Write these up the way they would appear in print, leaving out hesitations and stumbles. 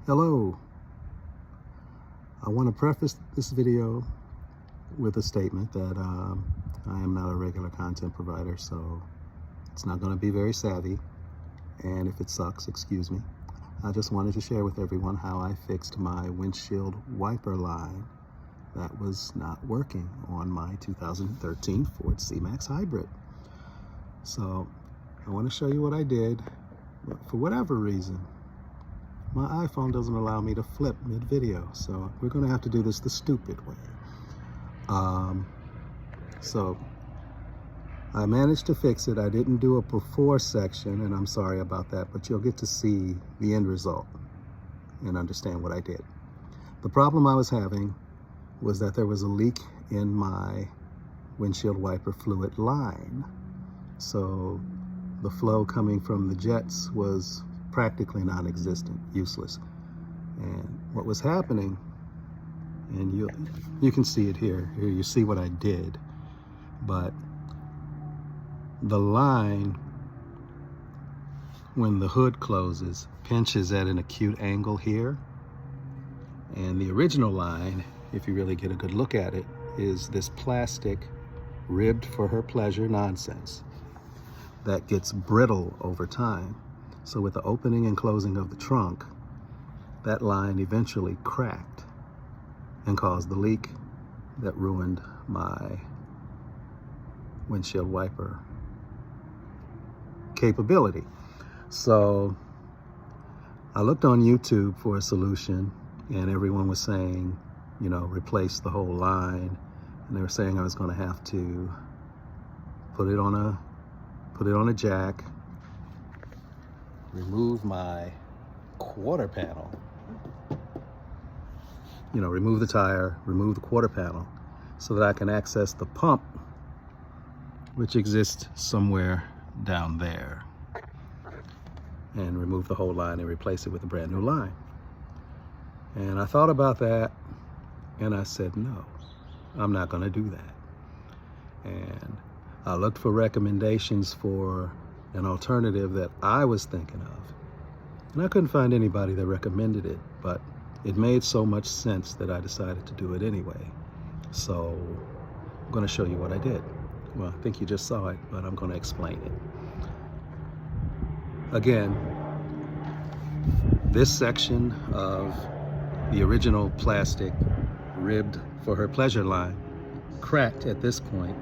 Hello. I want to preface this video with a statement that I am not a regular content provider, so it's not going to be very savvy, and if it sucks, excuse me. I just wanted to share with everyone how I fixed my windshield wiper line that was not working on my 2013 Ford C-Max Hybrid. So I want to show you what I did, but for whatever reason, my iPhone doesn't allow me to flip mid-video, so we're going to have to do this the stupid way. So I managed to fix it. I didn't do a before section, and I'm sorry about that, but you'll get to see the end result and understand what I did. The problem I was having was that there was a leak in my windshield wiper fluid line. So the flow coming from the jets was practically non-existent, useless. And what was happening, and you can see it here you see what I did, but the line, when the hood closes, pinches at an acute angle here, and the original line, if you really get a good look at it, is this plastic ribbed for her pleasure nonsense that gets brittle over time. So with the opening and closing of the trunk, that line eventually cracked and caused the leak that ruined my windshield wiper capability. So I looked on YouTube for a solution, and everyone was saying, you know, replace the whole line. And they were saying I was going to have to put it on a jack, remove my quarter panel, you know, remove the tire, remove the quarter panel, so that I can access the pump, which exists somewhere down there, and remove the whole line and replace it with a brand new line. And I thought about that, and I said, no, I'm not going to do that. And I looked for recommendations for an alternative that I was thinking of, and I couldn't find anybody that recommended it, but it made so much sense that I decided to do it anyway. So I'm going to show you what I did. Well, I think you just saw it, but I'm going to explain it. Again, this section of the original plastic ribbed for her pleasure line cracked at this point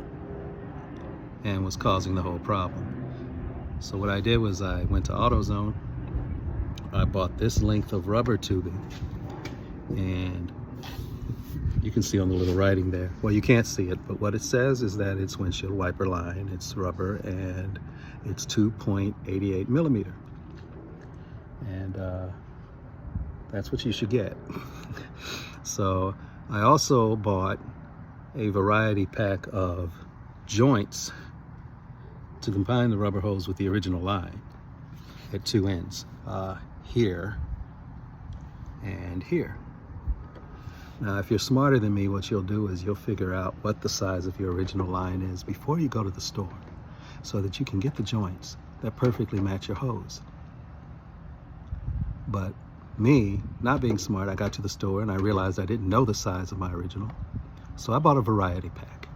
and was causing the whole problem. So what I did was I went to AutoZone. I bought this length of rubber tubing, and you can see on the little writing there, well, you can't see it, but what it says is that it's windshield wiper line, it's rubber, and it's 2.88 millimeter. And that's what you should get. So I also bought a variety pack of joints to combine the rubber hose with the original line at two ends, here and here. Now, if you're smarter than me, what you'll do is you'll figure out what the size of your original line is before you go to the store, so that you can get the joints that perfectly match your hose. But me, not being smart, I got to the store and I realized I didn't know the size of my original, so I bought a variety pack.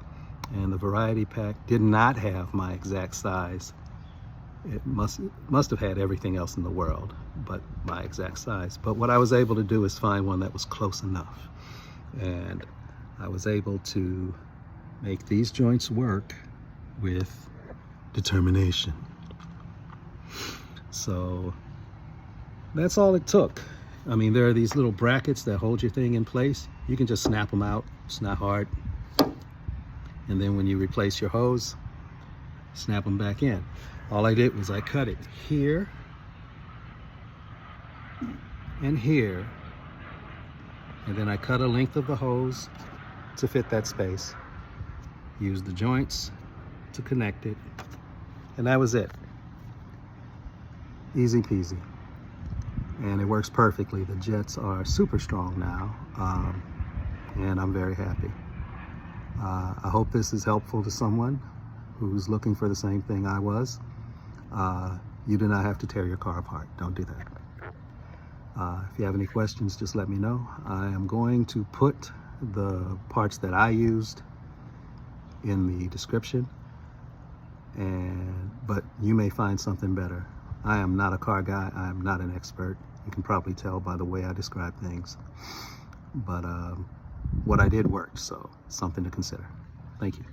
And the variety pack did not have my exact size. It must have had everything else in the world but my exact size. But what I was able to do is find one that was close enough. And I was able to make these joints work with determination. So that's all it took. I mean, there are these little brackets that hold your thing in place. You can just snap them out. It's not hard. And then when you replace your hose, snap them back in. All I did was I cut it here and here, and then I cut a length of the hose to fit that space, used the joints to connect it, and that was it. Easy peasy. And it works perfectly. The jets are super strong now, and I'm very happy. I hope this is helpful to someone who's looking for the same thing I was. You do not have to tear your car apart. Don't do that. If you have any questions, just let me know. I am going to put the parts that I used in the description, but you may find something better. I am not a car guy. I am not an expert. You can probably tell by the way I describe things. But what I did worked, so something to consider. Thank you.